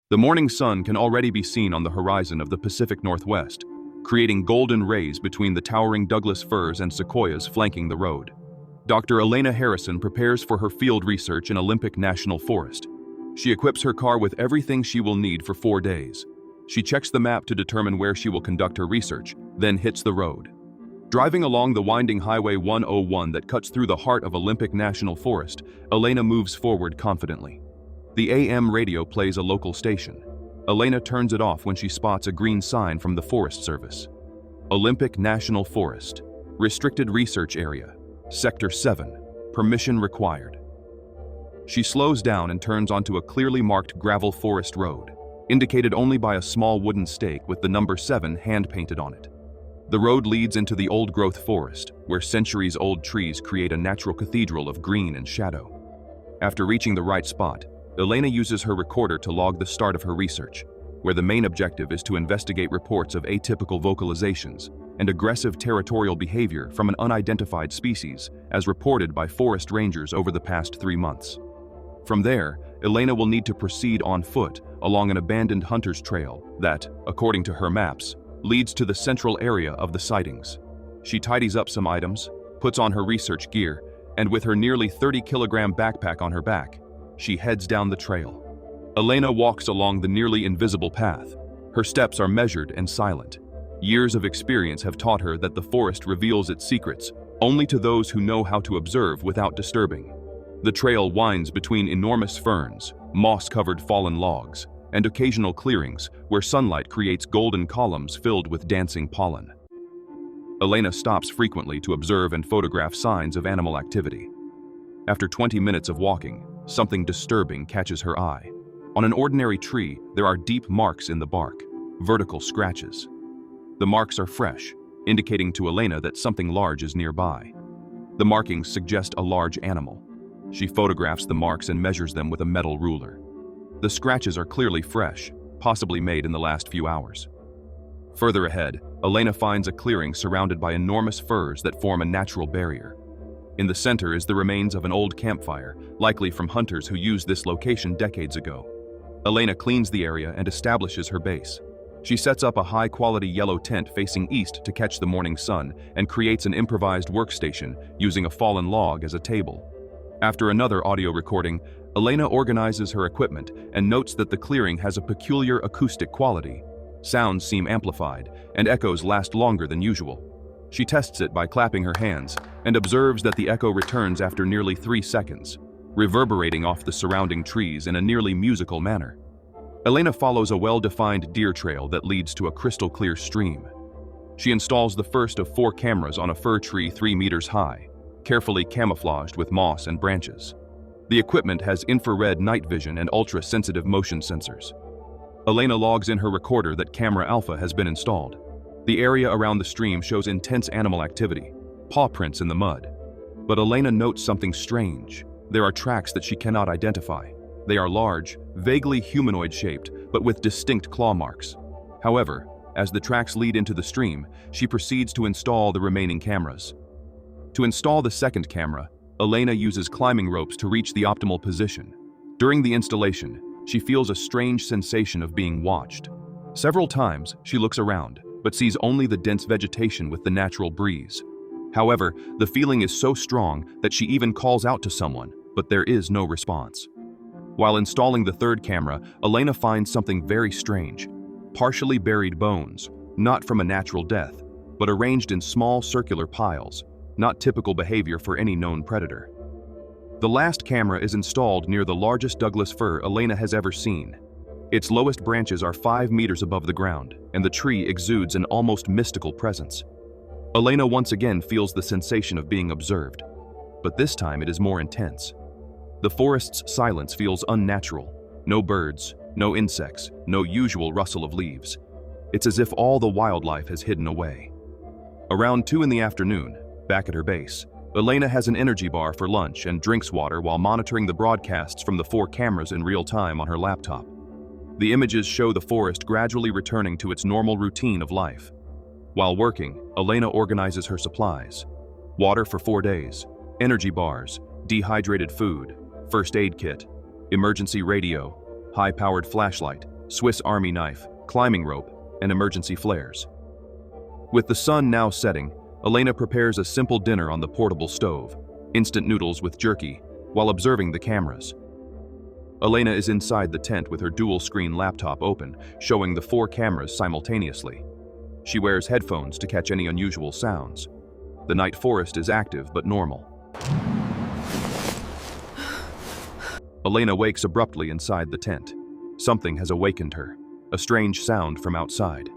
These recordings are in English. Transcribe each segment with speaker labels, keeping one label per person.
Speaker 1: The morning sun can already be seen on the horizon of the Pacific Northwest, creating golden rays between the towering Douglas firs and sequoias flanking the road. Dr. Elena Harrison prepares for her field research in Olympic National Forest. She equips her car with everything she will need for 4 days. She checks the map to determine where she will conduct her research, then hits the road. Driving along the winding Highway 101 that cuts through the heart of Olympic National Forest, Elena moves forward confidently. The AM radio plays a local station. Elena turns it off when she spots a green sign from the Forest Service. Olympic National Forest, Restricted Research Area, Sector 7, Permission Required. She slows down and turns onto a clearly marked gravel forest road, indicated only by a small wooden stake with the number 7 hand-painted on it. The road leads into the old-growth forest, where centuries-old trees create a natural cathedral of green and shadow. After reaching the right spot, Elena uses her recorder to log the start of her research, where the main objective is to investigate reports of atypical vocalizations and aggressive territorial behavior from an unidentified species, as reported by forest rangers over the past 3 months. From there, Elena will need to proceed on foot along an abandoned hunter's trail that, according to her maps, leads to the central area of the sightings. She tidies up some items, puts on her research gear, and with her nearly 30-kilogram backpack on her back, she heads down the trail. Elena walks along the nearly invisible path. Her steps are measured and silent. Years of experience have taught her that the forest reveals its secrets only to those who know how to observe without disturbing. The trail winds between enormous ferns, moss-covered fallen logs, and occasional clearings where sunlight creates golden columns filled with dancing pollen. Elena stops frequently to observe and photograph signs of animal activity. After 20 minutes of walking, something disturbing catches her eye. On an ordinary tree, there are deep marks in the bark, vertical scratches. The marks are fresh, indicating to Elena that something large is nearby. The markings suggest a large animal. She photographs the marks and measures them with a metal ruler. The scratches are clearly fresh, possibly made in the last few hours. Further ahead, Elena finds a clearing surrounded by enormous firs that form a natural barrier. In the center is the remains of an old campfire, likely from hunters who used this location decades ago. Elena cleans the area and establishes her base. She sets up a high-quality yellow tent facing east to catch the morning sun and creates an improvised workstation using a fallen log as a table. After another audio recording, Elena organizes her equipment and notes that the clearing has a peculiar acoustic quality. Sounds seem amplified, and echoes last longer than usual. She tests it by clapping her hands and observes that the echo returns after nearly 3 seconds, reverberating off the surrounding trees in a nearly musical manner. Elena follows a well-defined deer trail that leads to a crystal-clear stream. She installs the first of 4 cameras on a fir tree 3 meters high, carefully camouflaged with moss and branches. The equipment has infrared night vision and ultra-sensitive motion sensors. Elena logs in her recorder that camera alpha has been installed. The area around the stream shows intense animal activity, paw prints in the mud. But Elena notes something strange. There are tracks that she cannot identify. They are large, vaguely humanoid-shaped, but with distinct claw marks. However, as the tracks lead into the stream, she proceeds to install the remaining cameras. To install the second camera, Elena uses climbing ropes to reach the optimal position. During the installation, she feels a strange sensation of being watched. Several times, she looks around, but sees only the dense vegetation with the natural breeze. However, the feeling is so strong that she even calls out to someone, but there is no response. While installing the third camera, Elena finds something very strange. Partially buried bones, not from a natural death, but arranged in small circular piles, not typical behavior for any known predator. The last camera is installed near the largest Douglas fir Elena has ever seen. Its lowest branches are 5 meters above the ground, and the tree exudes an almost mystical presence. Elena once again feels the sensation of being observed, but this time it is more intense. The forest's silence feels unnatural. No birds, no insects, no usual rustle of leaves. It's as if all the wildlife has hidden away. Around 2 in the afternoon, back at her base, Elena has an energy bar for lunch and drinks water while monitoring the broadcasts from the 4 cameras in real time on her laptop. The images show the forest gradually returning to its normal routine of life. While working, Elena organizes her supplies. Water for 4 days, energy bars, dehydrated food, first aid kit, emergency radio, high-powered flashlight, Swiss Army knife, climbing rope, and emergency flares. With the sun now setting, Elena prepares a simple dinner on the portable stove, instant noodles with jerky, while observing the cameras. Elena is inside the tent with her dual-screen laptop open, showing the 4 cameras simultaneously. She wears headphones to catch any unusual sounds. The night forest is active but normal. Elena wakes abruptly inside the tent. Something has awakened her, a strange sound from outside.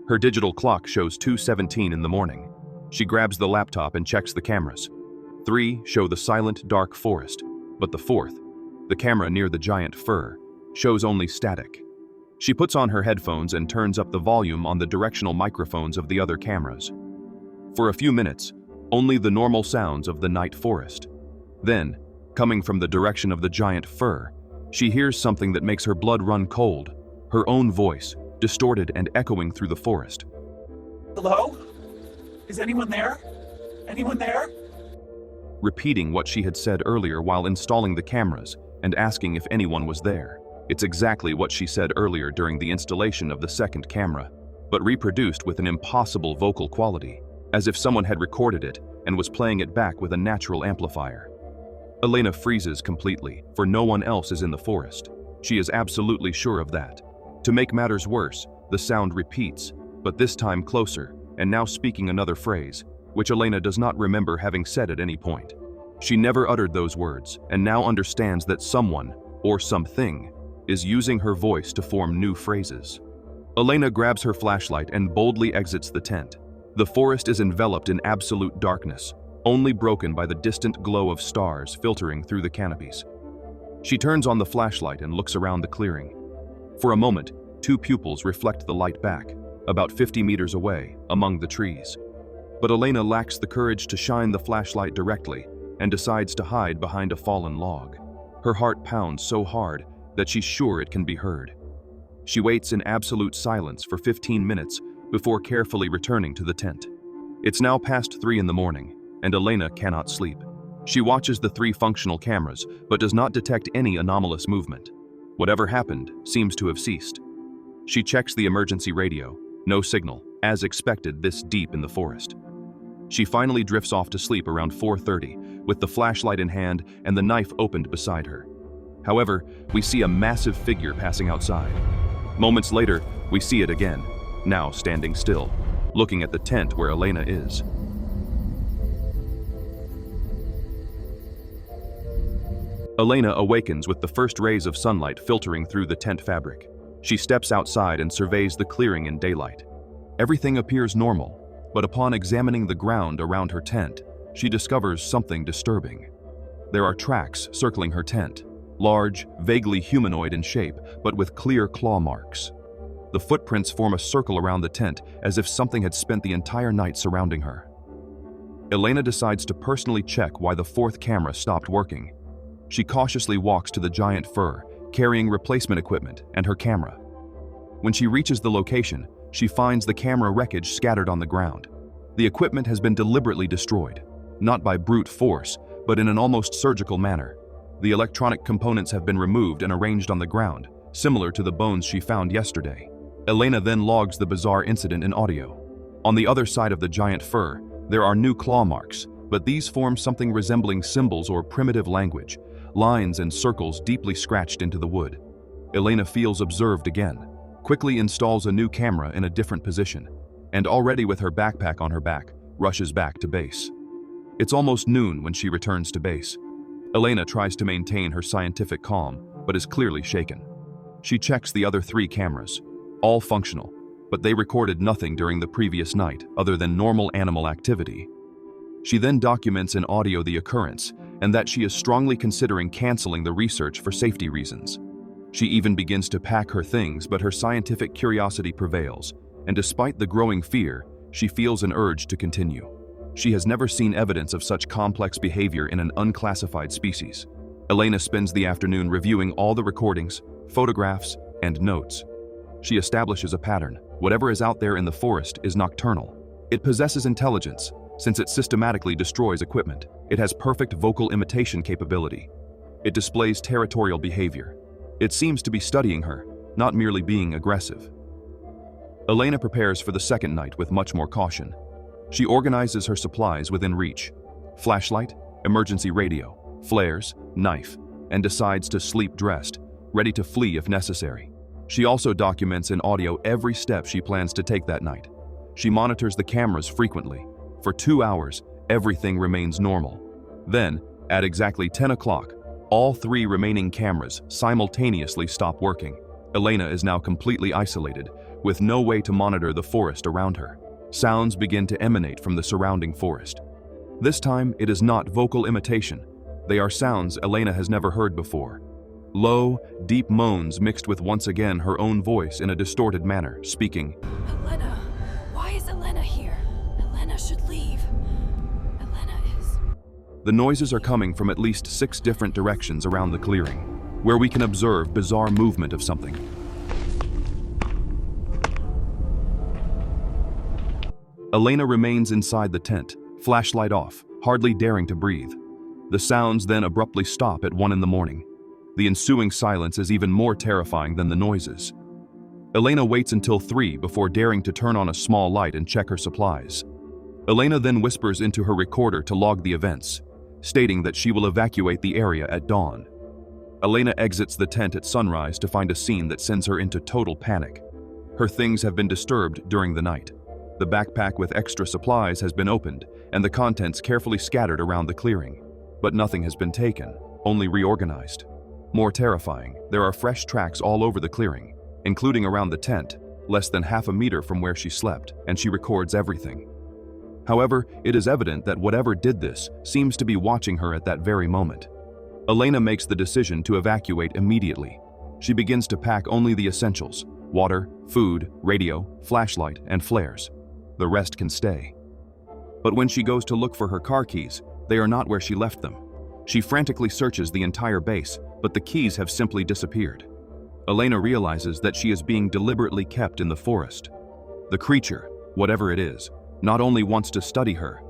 Speaker 1: Her digital clock shows 2:17 in the morning. She grabs the laptop and checks the cameras. 3 show the silent, dark forest, but the 4th, the camera near the giant fir, shows only static. She puts on her headphones and turns up the volume on the directional microphones of the other cameras. For a few minutes, only the normal sounds of the night forest. Then, coming from the direction of the giant fir, she hears something that makes her blood run cold, her own voice, distorted and echoing through the forest.
Speaker 2: Hello? Is anyone there? Anyone there?
Speaker 1: Repeating what she had said earlier while installing the cameras and asking if anyone was there. It's exactly what she said earlier during the installation of the second camera, but reproduced with an impossible vocal quality, as if someone had recorded it and was playing it back with a natural amplifier. Elena freezes completely, for no one else is in the forest. She is absolutely sure of that. To make matters worse, the sound repeats, but this time closer, and now speaking another phrase, which Elena does not remember having said at any point. She never uttered those words, and now understands that someone, or something, is using her voice to form new phrases. Elena grabs her flashlight and boldly exits the tent. The forest is enveloped in absolute darkness, only broken by the distant glow of stars filtering through the canopies. She turns on the flashlight and looks around the clearing. For a moment, 2 pupils reflect the light back, about 50 meters away, among the trees. But Elena lacks the courage to shine the flashlight directly and decides to hide behind a fallen log. Her heart pounds so hard that she's sure it can be heard. She waits in absolute silence for 15 minutes before carefully returning to the tent. It's now past 3 in the morning, and Elena cannot sleep. She watches the 3 functional cameras, but does not detect any anomalous movement. Whatever happened seems to have ceased. She checks the emergency radio. No signal, as expected this deep in the forest. She finally drifts off to sleep around 4:30, with the flashlight in hand and the knife opened beside her. However, we see a massive figure passing outside. Moments later, we see it again, now standing still, looking at the tent where Elena is. Elena awakens with the first rays of sunlight filtering through the tent fabric. She steps outside and surveys the clearing in daylight. Everything appears normal, but upon examining the ground around her tent, she discovers something disturbing. There are tracks circling her tent, large, vaguely humanoid in shape, but with clear claw marks. The footprints form a circle around the tent as if something had spent the entire night surrounding her. Elena decides to personally check why the 4th camera stopped working. She cautiously walks to the giant fir, carrying replacement equipment and her camera. When she reaches the location, she finds the camera wreckage scattered on the ground. The equipment has been deliberately destroyed, not by brute force, but in an almost surgical manner. The electronic components have been removed and arranged on the ground, similar to the bones she found yesterday. Elena then logs the bizarre incident in audio. On the other side of the giant fir, there are new claw marks, but these form something resembling symbols or primitive language, lines and circles deeply scratched into the wood. Elena feels observed again, quickly installs a new camera in a different position, and already with her backpack on her back, rushes back to base. It's almost noon when she returns to base. Elena tries to maintain her scientific calm, but is clearly shaken. She checks the other 3 cameras, all functional, but they recorded nothing during the previous night other than normal animal activity. She then documents in audio the occurrence and that she is strongly considering canceling the research for safety reasons. She even begins to pack her things, but her scientific curiosity prevails, and despite the growing fear, she feels an urge to continue. She has never seen evidence of such complex behavior in an unclassified species. Elena spends the afternoon reviewing all the recordings, photographs, and notes. She establishes a pattern. Whatever is out there in the forest is nocturnal. It possesses intelligence, since it systematically destroys equipment. It has perfect vocal imitation capability. It displays territorial behavior. It seems to be studying her, not merely being aggressive. Elena prepares for the second night with much more caution. She organizes her supplies within reach: flashlight, emergency radio, flares, knife, and decides to sleep dressed, ready to flee if necessary. She also documents in audio every step she plans to take that night. She monitors the cameras frequently. For 2 hours, everything remains normal. Then, at exactly 10 o'clock, all 3 remaining cameras simultaneously stop working. Elena is now completely isolated, with no way to monitor the forest around her. Sounds begin to emanate from the surrounding forest. This time, it is not vocal imitation. They are sounds Elena has never heard before. Low, deep moans mixed with once again her own voice in a distorted manner, speaking,
Speaker 3: Elena, why is Elena here? Elena should leave. Elena is...
Speaker 1: The noises are coming from at least 6 different directions around the clearing, where we can observe bizarre movement of something. Elena remains inside the tent, flashlight off, hardly daring to breathe. The sounds then abruptly stop at 1 a.m. The ensuing silence is even more terrifying than the noises. Elena waits until 3 before daring to turn on a small light and check her supplies. Elena then whispers into her recorder to log the events, stating that she will evacuate the area at dawn. Elena exits the tent at sunrise to find a scene that sends her into total panic. Her things have been disturbed during the night. The backpack with extra supplies has been opened, and the contents carefully scattered around the clearing. But nothing has been taken, only reorganized. More terrifying, there are fresh tracks all over the clearing, including around the tent, less than half a meter from where she slept, and she records everything. However, it is evident that whatever did this seems to be watching her at that very moment. Elena makes the decision to evacuate immediately. She begins to pack only the essentials: water, food, radio, flashlight, and flares. The rest can stay. But when she goes to look for her car keys, they are not where she left them. She frantically searches the entire base, but the keys have simply disappeared. Elena realizes that she is being deliberately kept in the forest. The creature, whatever it is, not only wants to study her,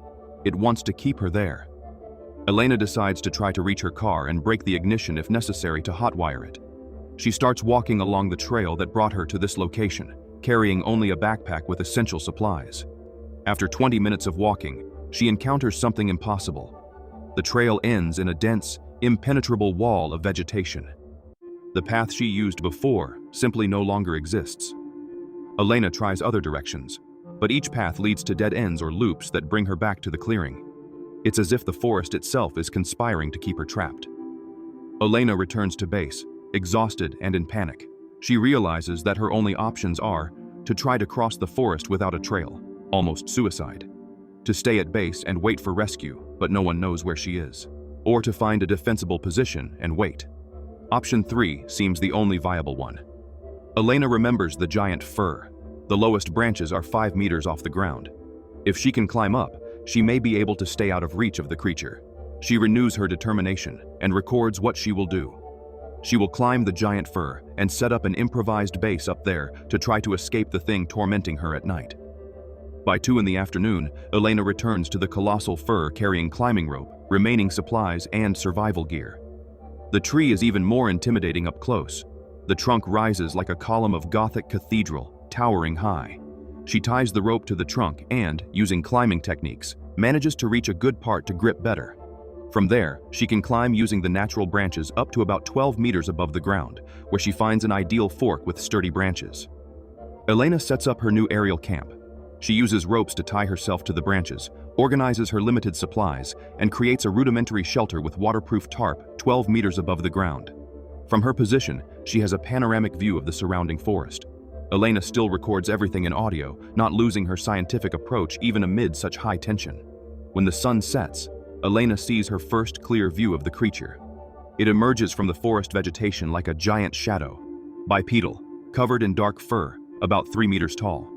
Speaker 1: it wants to keep her there. Elena decides to try to reach her car and break the ignition if necessary to hotwire it. She starts walking along the trail that brought her to this location, carrying only a backpack with essential supplies. After 20 minutes of walking, she encounters something impossible. The trail ends in a dense, impenetrable wall of vegetation. The path she used before simply no longer exists. Elena tries other directions, but each path leads to dead ends or loops that bring her back to the clearing. It's as if the forest itself is conspiring to keep her trapped. Elena returns to base, exhausted and in panic. She realizes that her only options are to try to cross the forest without a trail, almost suicide, to stay at base and wait for rescue, but no one knows where she is, or to find a defensible position and wait. Option 3 seems the only viable one. Elena remembers the giant fir. The lowest branches are 5 meters off the ground. If she can climb up, she may be able to stay out of reach of the creature. She renews her determination and records what she will do. She will climb the giant fir and set up an improvised base up there to try to escape the thing tormenting her at night. By 2 p.m, Elena returns to the colossal fir carrying climbing rope, remaining supplies, and survival gear. The tree is even more intimidating up close. The trunk rises like a column of Gothic cathedral, towering high. She ties the rope to the trunk and, using climbing techniques, manages to reach a good part to grip better. From there, she can climb using the natural branches up to about 12 meters above the ground, where she finds an ideal fork with sturdy branches. Elena sets up her new aerial camp. She uses ropes to tie herself to the branches, organizes her limited supplies, and creates a rudimentary shelter with waterproof tarp 12 meters above the ground. From her position, she has a panoramic view of the surrounding forest. Elena still records everything in audio, not losing her scientific approach even amid such high tension. When the sun sets, Elena sees her first clear view of the creature. It emerges from the forest vegetation like a giant shadow, bipedal, covered in dark fur, about 3 meters tall.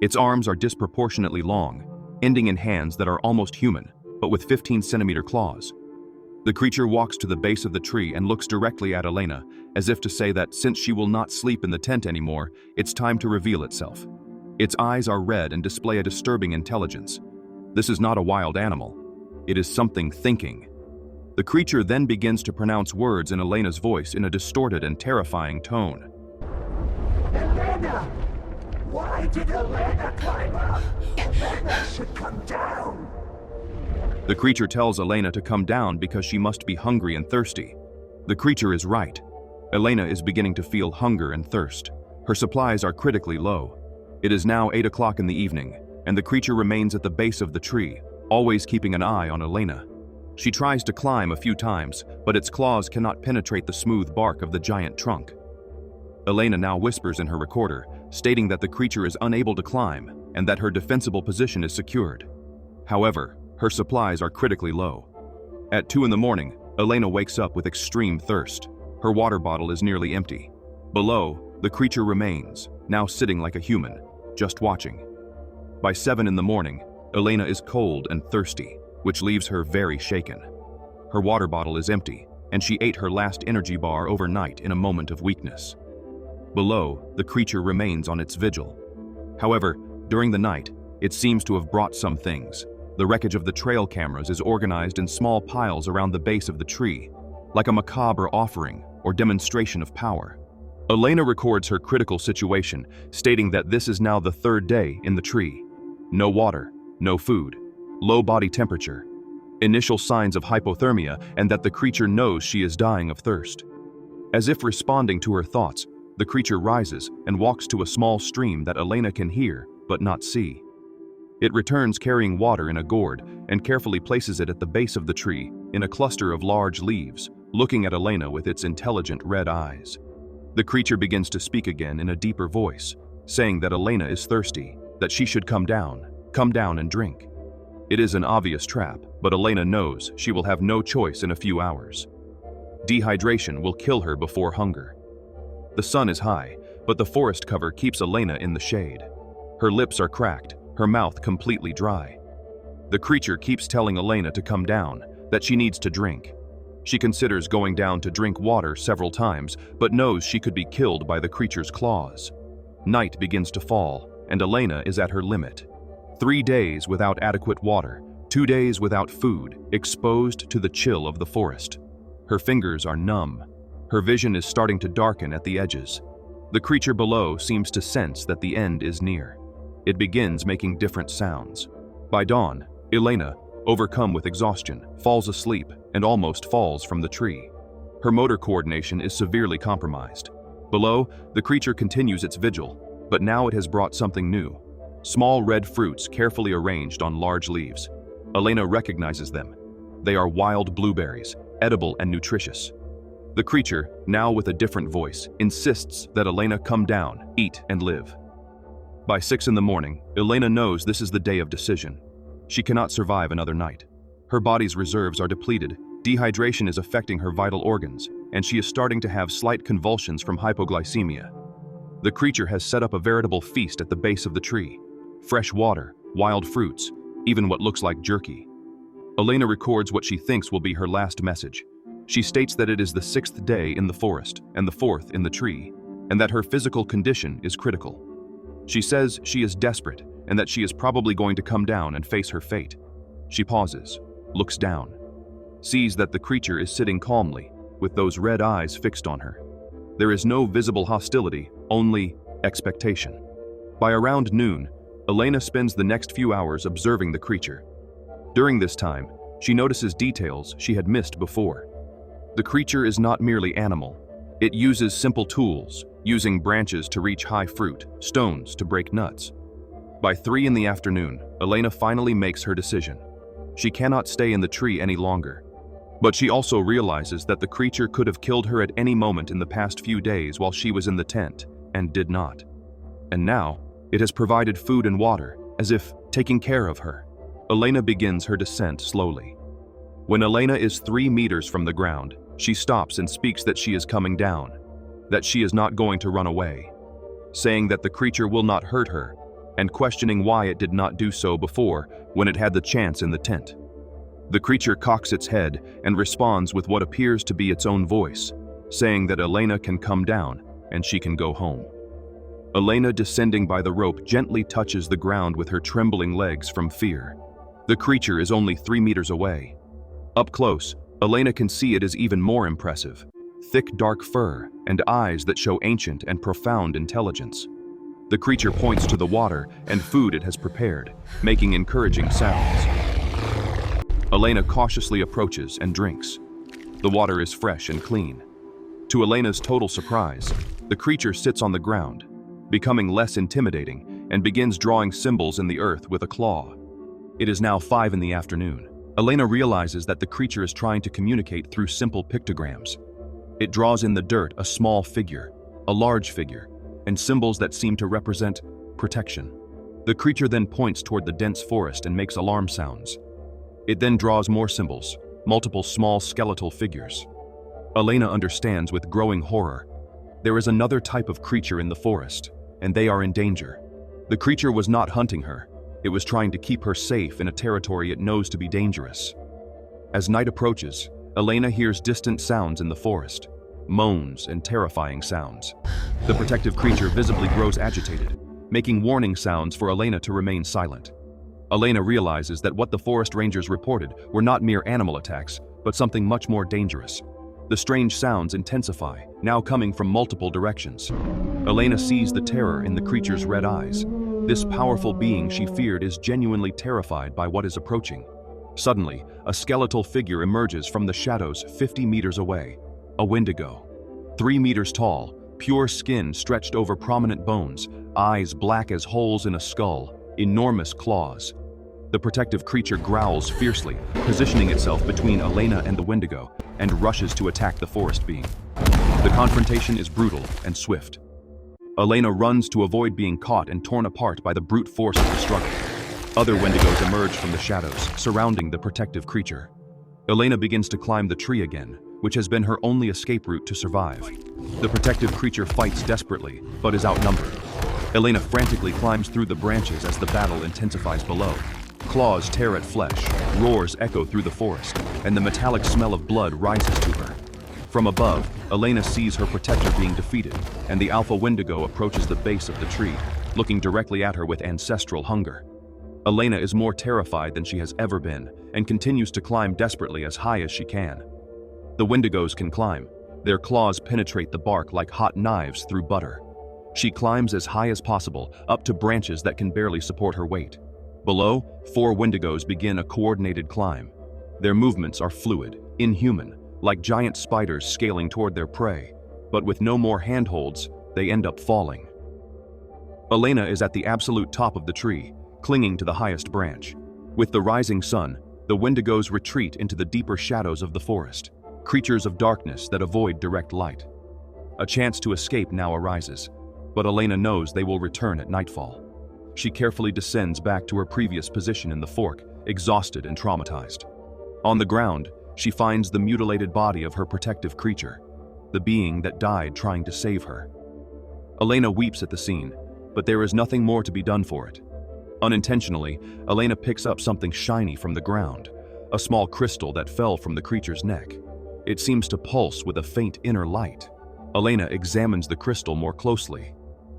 Speaker 1: Its arms are disproportionately long, ending in hands that are almost human, but with 15-centimeter claws. The creature walks to the base of the tree and looks directly at Elena, as if to say that since she will not sleep in the tent anymore, it's time to reveal itself. Its eyes are red and display a disturbing intelligence. This is not a wild animal. It is something thinking. The creature then begins to pronounce words in Elena's voice in a distorted and terrifying tone.
Speaker 4: Elena! Why did Elena climb up? Elena should come down!
Speaker 1: The creature tells Elena to come down because she must be hungry and thirsty. The creature is right. Elena is beginning to feel hunger and thirst. Her supplies are critically low. It is now 8 o'clock in the evening, and the creature remains at the base of the tree, always keeping an eye on Elena. She tries to climb a few times, but its claws cannot penetrate the smooth bark of the giant trunk. Elena now whispers in her recorder, stating that the creature is unable to climb and that her defensible position is secured. However, her supplies are critically low. At 2 in the morning, Elena wakes up with extreme thirst. Her water bottle is nearly empty. Below, the creature remains, now sitting like a human, just watching. By 7 in the morning, Elena is cold and thirsty, which leaves her very shaken. Her water bottle is empty, and she ate her last energy bar overnight in a moment of weakness. Below, the creature remains on its vigil. However, during the night, it seems to have brought some things. The wreckage of the trail cameras is organized in small piles around the base of the tree, like a macabre offering or demonstration of power. Elena records her critical situation, stating that this is now the 3rd day in the tree. No water, no food, low body temperature, initial signs of hypothermia, and that the creature knows she is dying of thirst. As if responding to her thoughts, the creature rises and walks to a small stream that Elena can hear but not see. It returns carrying water in a gourd and carefully places it at the base of the tree in a cluster of large leaves, looking at Elena with its intelligent red eyes. The creature begins to speak again in a deeper voice, saying that Elena is thirsty, that she should come down and drink. It is an obvious trap, but Elena knows she will have no choice in a few hours. Dehydration will kill her before hunger. The sun is high, but the forest cover keeps Elena in the shade. Her lips are cracked, her mouth completely dry. The creature keeps telling Elena to come down, that she needs to drink. She considers going down to drink water several times, but knows she could be killed by the creature's claws. Night begins to fall, and Elena is at her limit. 3 days without adequate water, 2 days without food, exposed to the chill of the forest. Her fingers are numb. Her vision is starting to darken at the edges. The creature below seems to sense that the end is near. It begins making different sounds. By dawn, Elena, overcome with exhaustion, falls asleep and almost falls from the tree. Her motor coordination is severely compromised. Below, the creature continues its vigil, but now it has brought something new. Small red fruits carefully arranged on large leaves. Elena recognizes them. They are wild blueberries, edible and nutritious. The creature, now with a different voice, insists that Elena come down, eat and live. By 6 in the morning, Elena knows this is the day of decision. She cannot survive another night. Her body's reserves are depleted, dehydration is affecting her vital organs, and she is starting to have slight convulsions from hypoglycemia. The creature has set up a veritable feast at the base of the tree. Fresh water, wild fruits, even what looks like jerky. Elena records what she thinks will be her last message. She states that it is the 6th day in the forest and the 4th in the tree, and that her physical condition is critical. She says she is desperate and that she is probably going to come down and face her fate. She pauses, looks down, sees that the creature is sitting calmly, with those red eyes fixed on her. There is no visible hostility, only expectation. By around noon, Elena spends the next few hours observing the creature. During this time, she notices details she had missed before. The creature is not merely animal. It uses simple tools, using branches to reach high fruit, stones to break nuts. By 3 in the afternoon, Elena finally makes her decision. She cannot stay in the tree any longer. But she also realizes that the creature could have killed her at any moment in the past few days while she was in the tent, and did not. And now, it has provided food and water, as if taking care of her. Elena begins her descent slowly. When Elena is 3 meters from the ground, she stops and speaks that she is coming down, that she is not going to run away, saying that the creature will not hurt her, and questioning why it did not do so before when it had the chance in the tent. The creature cocks its head and responds with what appears to be its own voice, saying that Elena can come down and she can go home. Elena, descending by the rope, gently touches the ground with her trembling legs from fear. The creature is only 3 meters away. Up close, Elena can see it is even more impressive. Thick dark fur and eyes that show ancient and profound intelligence. The creature points to the water and food it has prepared, making encouraging sounds. Elena cautiously approaches and drinks. The water is fresh and clean. To Elena's total surprise, the creature sits on the ground, becoming less intimidating, and begins drawing symbols in the earth with a claw. It is now 5 in the afternoon. Elena realizes that the creature is trying to communicate through simple pictograms. It draws in the dirt a small figure, a large figure, and symbols that seem to represent protection. The creature then points toward the dense forest and makes alarm sounds. It then draws more symbols, multiple small skeletal figures. Elena understands with growing horror. There is another type of creature in the forest, and they are in danger. The creature was not hunting her. It was trying to keep her safe in a territory it knows to be dangerous. As night approaches, Elena hears distant sounds in the forest, moans and terrifying sounds. The protective creature visibly grows agitated, making warning sounds for Elena to remain silent. Elena realizes that what the forest rangers reported were not mere animal attacks, but something much more dangerous. The strange sounds intensify, now coming from multiple directions. Elena sees the terror in the creature's red eyes. This powerful being she feared is genuinely terrified by what is approaching. Suddenly, a skeletal figure emerges from the shadows 50 meters away. A Windigo. 3 meters tall, pure skin stretched over prominent bones, eyes black as holes in a skull, enormous claws. The protective creature growls fiercely, positioning itself between Elena and the Windigo, and rushes to attack the forest being. The confrontation is brutal and swift. Elena runs to avoid being caught and torn apart by the brute force of the struggle. Other Windigos emerge from the shadows, surrounding the protective creature. Elena begins to climb the tree again, which has been her only escape route to survive. The protective creature fights desperately, but is outnumbered. Elena frantically climbs through the branches as the battle intensifies below. Claws tear at flesh, roars echo through the forest, and the metallic smell of blood rises to her. From above, Elena sees her protector being defeated, and the Alpha Windigo approaches the base of the tree, looking directly at her with ancestral hunger. Elena is more terrified than she has ever been, and continues to climb desperately as high as she can. The Windigos can climb. Their claws penetrate the bark like hot knives through butter. She climbs as high as possible, up to branches that can barely support her weight. Below, 4 Windigos begin a coordinated climb. Their movements are fluid, inhuman, like giant spiders scaling toward their prey, but with no more handholds, they end up falling. Elena is at the absolute top of the tree, clinging to the highest branch. With the rising sun, the Windigos retreat into the deeper shadows of the forest, creatures of darkness that avoid direct light. A chance to escape now arises, but Elena knows they will return at nightfall. She carefully descends back to her previous position in the fork, exhausted and traumatized. On the ground, she finds the mutilated body of her protective creature, the being that died trying to save her. Elena weeps at the scene, but there is nothing more to be done for it. Unintentionally, Elena picks up something shiny from the ground, a small crystal that fell from the creature's neck. It seems to pulse with a faint inner light. Elena examines the crystal more closely.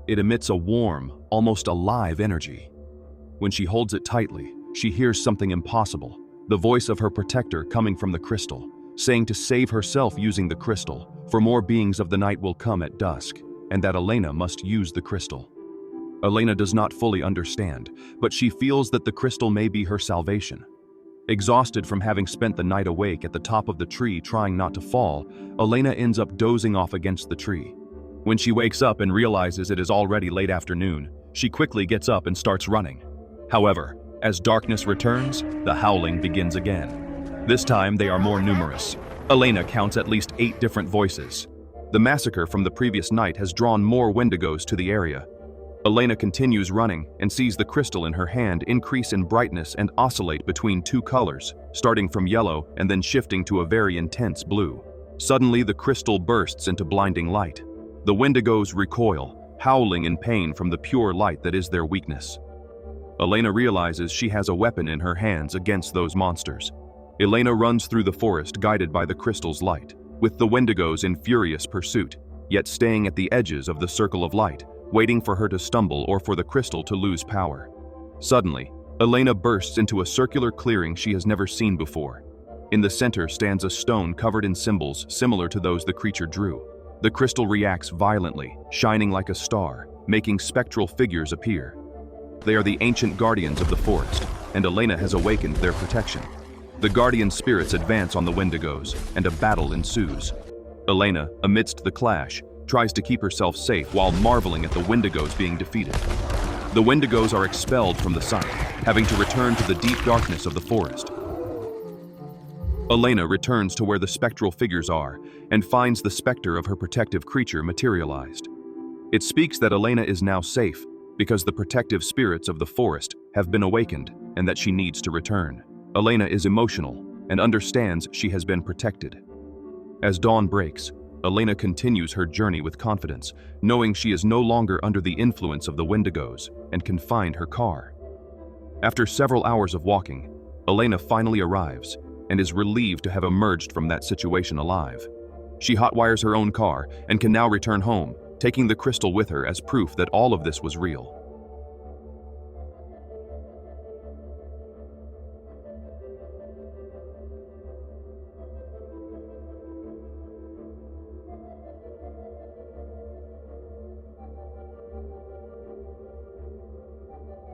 Speaker 1: It emits a warm, almost alive energy. When she holds it tightly, she hears something impossible, the voice of her protector coming from the crystal, saying to save herself using the crystal, for more beings of the night will come at dusk, and that Elena must use the crystal. Elena does not fully understand, but she feels that the crystal may be her salvation. Exhausted from having spent the night awake at the top of the tree trying not to fall, Elena ends up dozing off against the tree. When she wakes up and realizes it is already late afternoon, she quickly gets up and starts running. However, as darkness returns, the howling begins again. This time they are more numerous. Elena counts at least 8 different voices. The massacre from the previous night has drawn more Windigos to the area. Elena continues running and sees the crystal in her hand increase in brightness and oscillate between 2 colors, starting from yellow and then shifting to a very intense blue. Suddenly, the crystal bursts into blinding light. The Windigos recoil, howling in pain from the pure light that is their weakness. Elena realizes she has a weapon in her hands against those monsters. Elena runs through the forest guided by the crystal's light, with the Windigos in furious pursuit, yet staying at the edges of the circle of light, waiting for her to stumble or for the crystal to lose power. Suddenly, Elena bursts into a circular clearing she has never seen before. In the center stands a stone covered in symbols similar to those the creature drew. The crystal reacts violently, shining like a star, making spectral figures appear. They are the ancient guardians of the forest, and Elena has awakened their protection. The guardian spirits advance on the Windigos, and a battle ensues. Elena, amidst the clash, tries to keep herself safe while marveling at the Windigos being defeated. The Windigos are expelled from the site, having to return to the deep darkness of the forest. Elena returns to where the spectral figures are and finds the specter of her protective creature materialized. It speaks that Elena is now safe because the protective spirits of the forest have been awakened and that she needs to return. Elena is emotional and understands she has been protected. As dawn breaks, Elena continues her journey with confidence, knowing she is no longer under the influence of the Windigos and can find her car. After several hours of walking, Elena finally arrives and is relieved to have emerged from that situation alive. She hotwires her own car and can now return home, taking the crystal with her as proof that all of this was real.